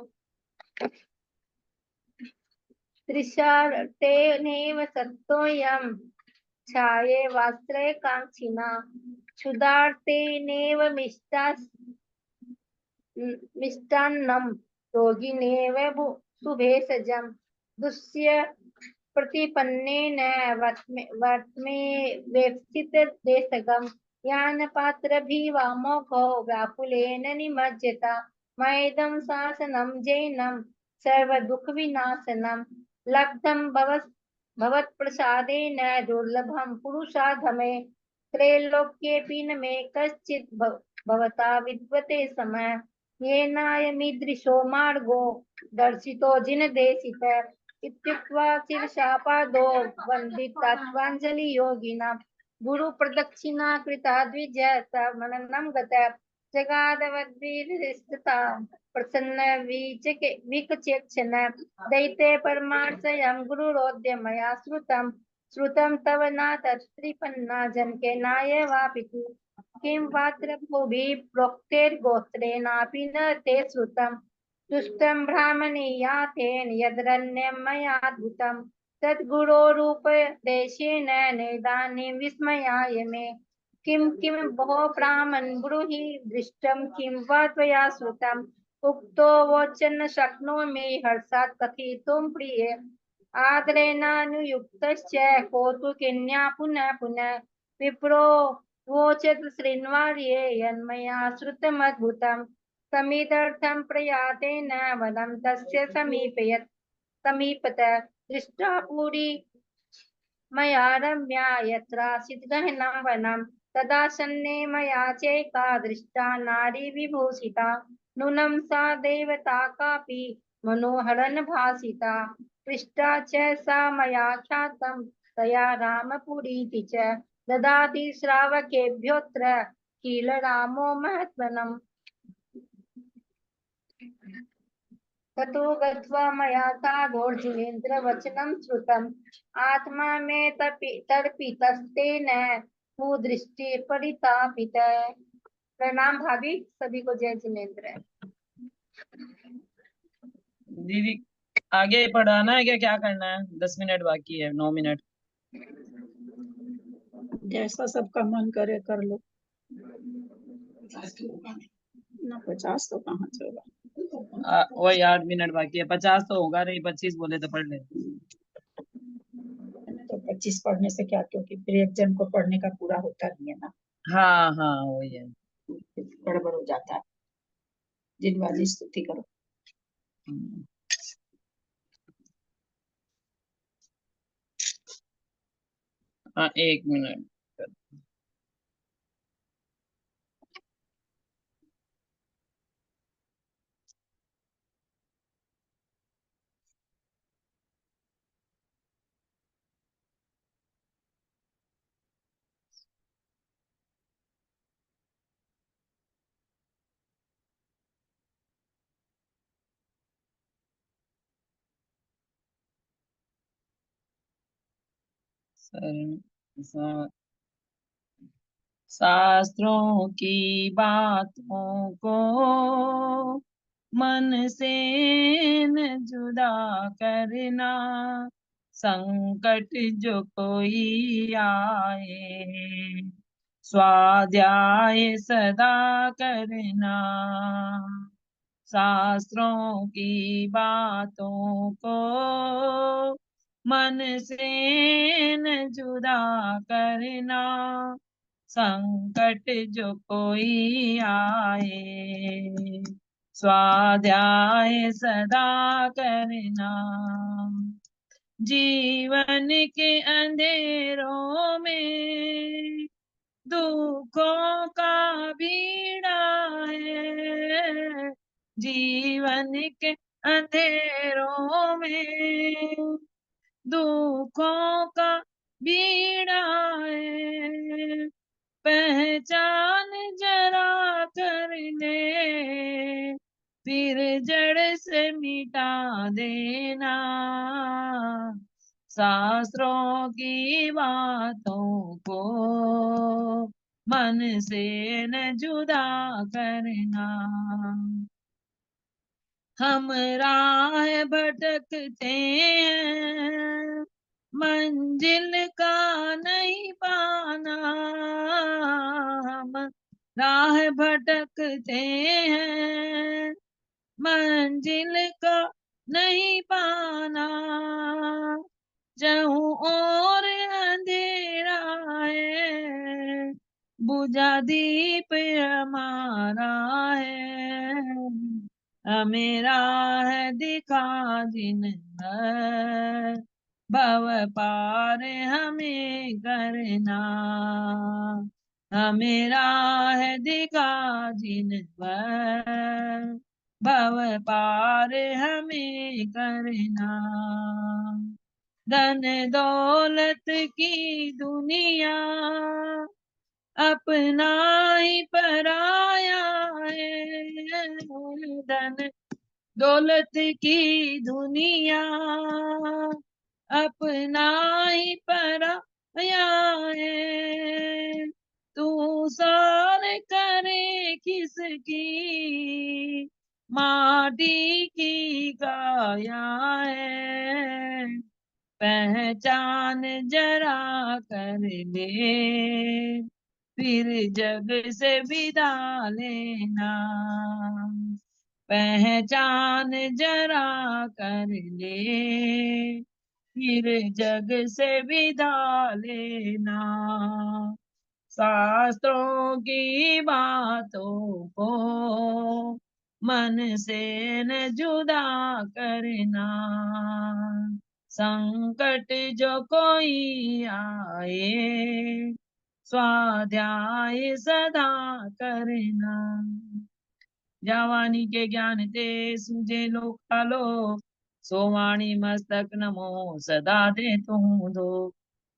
त्रिशार्तेनैव सत्तोऽयं छाये वास्त्रे काङ्क्षिणा क्षुधार्तेनैव मिष्टान्नं रोगिणेव सुभेषजं दुस्य प्रतिपन्नेन वर्त्मे वेप्सितदेशगं यानपात्रभिवामोघो व्याकुलेन निमज्जता मयेदं शासनं जैनं सर्वदुःखविनाशनं लब्धं भवत्प्रसादेन दुर्लभं पुरुषाधमे त्रैलोक्येऽपि न मे कश्चित् भवता विद्वते समय येनायमीदृशो मार्गो दर्शितो जिनदेशितः इत्युक्त्वा शिरसापादो वन्दितात्वाञ्जलियोगिना गुरुप्रदक्षिणा कृता द्विज समननं गतः जगादवद्भिर्हृष्टता प्रसन्न विकचक्षण दैते परमार्थयं गुरुरोद्य मया श्रुतं तव नाथ त्रिपन्ना जनकेनाय वापितु किं वात्र भुवि प्रोक्तेर्गोत्रेणापि न ते श्रुतं दुष्टं ब्राह्मणीयातेन यदरण्यं मयाद्भुतं तद्गुरोरुपदेशेन नेदानीं विस्मयाय मे किं भो ब्राह्मण ब्रूहि दृष्टं किं वा त्वया श्रुतम् उक्तो वोचन शक्नोमि हर्षात् कथितुं प्रिये आदरेणानुयुक्तश्च कौतुकिन्या पुनः पुनः विप्रो वोचत श्रृण्वार्ये यन्मया श्रुतमद्भुतं समिदर्थं प्रयातेन वनं तस्य समीपत दृष्टा पुरी मया रम्या यत्रासीत् गहनं वनं तदासन्ने मया चैका दृष्टा नारी विभूषिता नूनं सा देवता कापि मनोहरन भासिता पृष्टा च सा मया ख्यातं तया रामपुरीति च ददाति श्रावकेभ्योऽत्र किल रामो महत्वनम् ततो गत्वा मया साधोर्जुनेन्द्रवचनं श्रुतम् आत्मा मे तर्पितस्तेन कुदृष्टि परितापित। प्रणाम भाभी, सभी को जय जिनेन्द्र। दीदी आगे पढ़ाना है क्या, क्या करना है? 10 मिनट बाकी है, 9 मिनट। जैसा सबका मन करे कर लो। ना 50 तो कहाँ से होगा। वही 8 मिनट बाकी है। 50 तो होगा नहीं, 25 बोले तो पढ़ ले। तो 25 पढ़ने से क्या, क्योंकि फिर एक जन को पढ़ने का पूरा होता नहीं है ना। हाँ हाँ वही है, गड़बड़ हो जाता है। जिनबाजी स्तुति करो। हाँ 1 मिनट। शास्त्रों की बातों को मन से न जुदा करना, संकट जो कोई आए स्वाध्याय सदा करना। शास्त्रों की बातों को मन से न जुदा करना, संकट जो कोई आए स्वाध्याय सदा करना। जीवन के अंधेरों में दुखों का बीड़ा है, जीवन के अंधेरों में दुखों का बीड़ा है, पहचान जरा कर ले फिर जड़ से मिटा देना। शास्त्रों की बातों को मन से न जुदा करना। हम राह भटकते हैं मंजिल का नहीं पाना, हम राह भटकते हैं मंजिल का नहीं पाना। जहूं और अंधेरा है बुझा दीप हमारा है, मेरा है दिखा जिन भव पार हमें करना। मेरा है दिखा जिन भव पार हमें करना। धन दौलत की दुनिया अपना ही पराया है, धन दौलत की दुनिया अपना ही पराया है। तू सार करे किसकी माटी की काया है, पहचान जरा कर ले फिर जग से विदा लेना। पहचान जरा कर ले फिर जग से विदा लेना। शास्त्रों की बातों को मन से न जुदा करना, संकट जो कोई आए स्वाध्याय सदा करना। जावानी के ज्ञान ते सूझे लोकालो, सोवाणी मस्तक नमो सदा दे तू दो।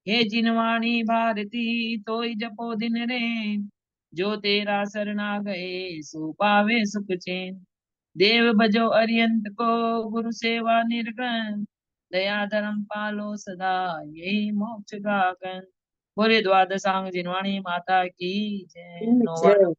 हे जिनवाणी भारती तोय जपो दिन रे, जो तेरा शरणा गए सो पावे सुख चैन। देव भजो अरियंत को गुरु सेवा निर्गन, दया धर्म पालो सदा यही मोक्ष का गण। बोले द्वादशांग जिनवाणी माता की जय। नौवा